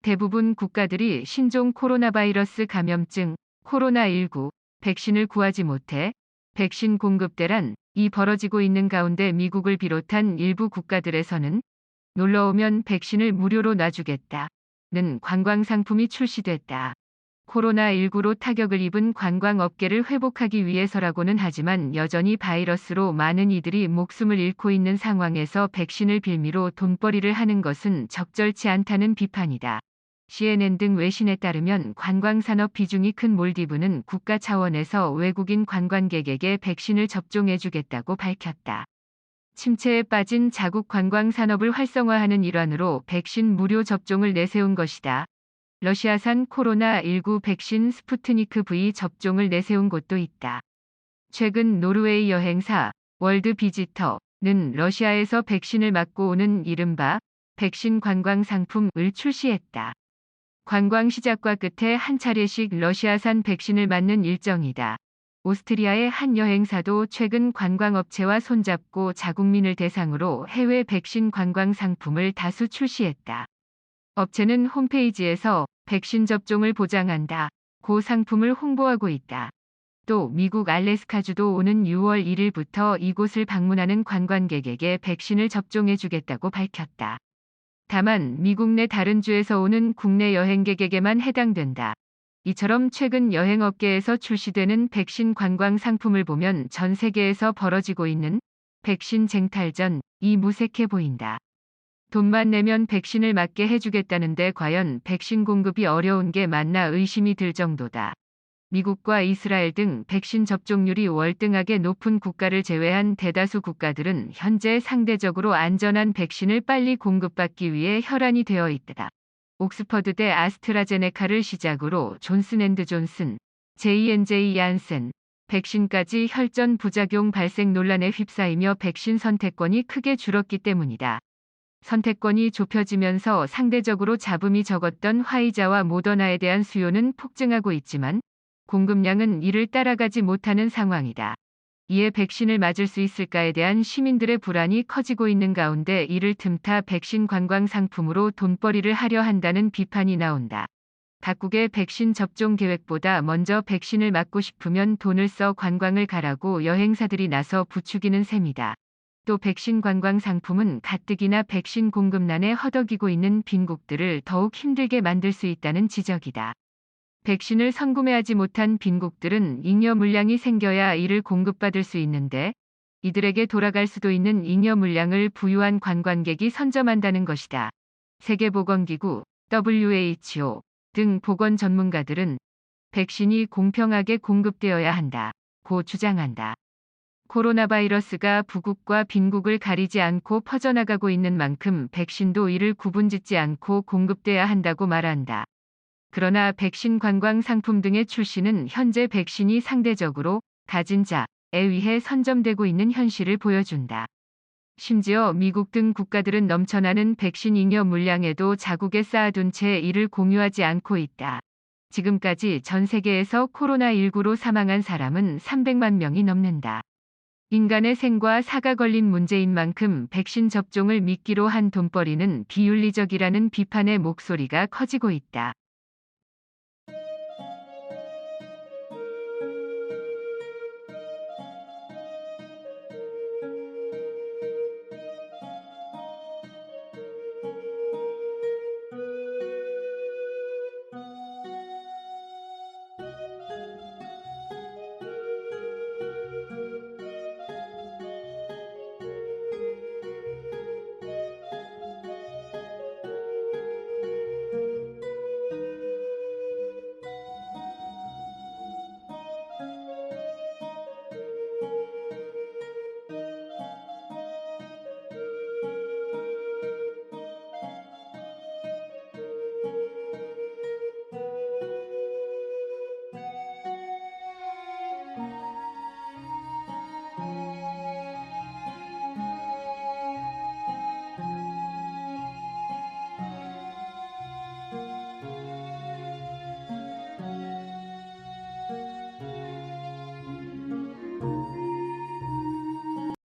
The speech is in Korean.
대부분 국가들이 신종 코로나 바이러스 감염증 코로나19 백신을 구하지 못해 백신 공급 대란이 벌어지고 있는 가운데 미국을 비롯한 일부 국가들에서는 놀러오면 백신을 무료로 놔주겠다는 관광 상품이 출시됐다. 코로나19로 타격을 입은 관광업계를 회복하기 위해서라고는 하지만 여전히 바이러스로 많은 이들이 목숨을 잃고 있는 상황에서 백신을 빌미로 돈벌이를 하는 것은 적절치 않다는 비판이다. CNN 등 외신에 따르면 관광산업 비중이 큰 몰디브는 국가 차원에서 외국인 관광객에게 백신을 접종해주겠다고 밝혔다. 침체에 빠진 자국 관광산업을 활성화하는 일환으로 백신 무료 접종을 내세운 것이다. 러시아산 코로나19 백신 스푸트니크 V 접종을 내세운 곳도 있다. 최근 노르웨이 여행사 월드 비지터는 러시아에서 백신을 맞고 오는 이른바 백신 관광 상품을 출시했다. 관광 시작과 끝에 한 차례씩 러시아산 백신을 맞는 일정이다. 오스트리아의 한 여행사도 최근 관광업체와 손잡고 자국민을 대상으로 해외 백신 관광 상품을 다수 출시했다. 업체는 홈페이지에서 백신 접종을 보장한다고 상품을 홍보하고 있다. 또 미국 알래스카주도 오는 6월 1일부터 이곳을 방문하는 관광객에게 백신을 접종해주겠다고 밝혔다. 다만 미국 내 다른 주에서 오는 국내 여행객에게만 해당된다. 이처럼 최근 여행업계에서 출시되는 백신 관광 상품을 보면 전 세계에서 벌어지고 있는 백신 쟁탈전이 무색해 보인다. 돈만 내면 백신을 맞게 해주겠다는데 과연 백신 공급이 어려운 게 맞나 의심이 들 정도다. 미국과 이스라엘 등 백신 접종률이 월등하게 높은 국가를 제외한 대다수 국가들은 현재 상대적으로 안전한 백신을 빨리 공급받기 위해 혈안이 되어 있다. 옥스퍼드대 아스트라제네카를 시작으로 존슨앤드존슨, J&J 얀센, 백신까지 혈전 부작용 발생 논란에 휩싸이며 백신 선택권이 크게 줄었기 때문이다. 선택권이 좁혀지면서 상대적으로 잡음이 적었던 화이자와 모더나에 대한 수요는 폭증하고 있지만 공급량은 이를 따라가지 못하는 상황이다. 이에 백신을 맞을 수 있을까에 대한 시민들의 불안이 커지고 있는 가운데 이를 틈타 백신 관광 상품으로 돈벌이를 하려 한다는 비판이 나온다. 각국의 백신 접종 계획보다 먼저 백신을 맞고 싶으면 돈을 써 관광을 가라고 여행사들이 나서 부추기는 셈이다. 또 백신 관광 상품은 가뜩이나 백신 공급난에 허덕이고 있는 빈국들을 더욱 힘들게 만들 수 있다는 지적이다. 백신을 선구매하지 못한 빈국들은 잉여 물량이 생겨야 이를 공급받을 수 있는데 이들에게 돌아갈 수도 있는 잉여 물량을 부유한 관광객이 선점한다는 것이다. 세계보건기구, WHO 등 보건 전문가들은 백신이 공평하게 공급되어야 한다고 주장한다. 코로나 바이러스가 부국과 빈국을 가리지 않고 퍼져나가고 있는 만큼 백신도 이를 구분짓지 않고 공급돼야 한다고 말한다. 그러나 백신 관광 상품 등의 출시는 현재 백신이 상대적으로 가진 자에 의해 선점되고 있는 현실을 보여준다. 심지어 미국 등 국가들은 넘쳐나는 백신 잉여 물량에도 자국에 쌓아둔 채 이를 공유하지 않고 있다. 지금까지 전 세계에서 코로나19로 사망한 사람은 300만 명이 넘는다. 인간의 생과 사가 걸린 문제인 만큼 백신 접종을 미끼로 한 돈벌이는 비윤리적이라는 비판의 목소리가 커지고 있다.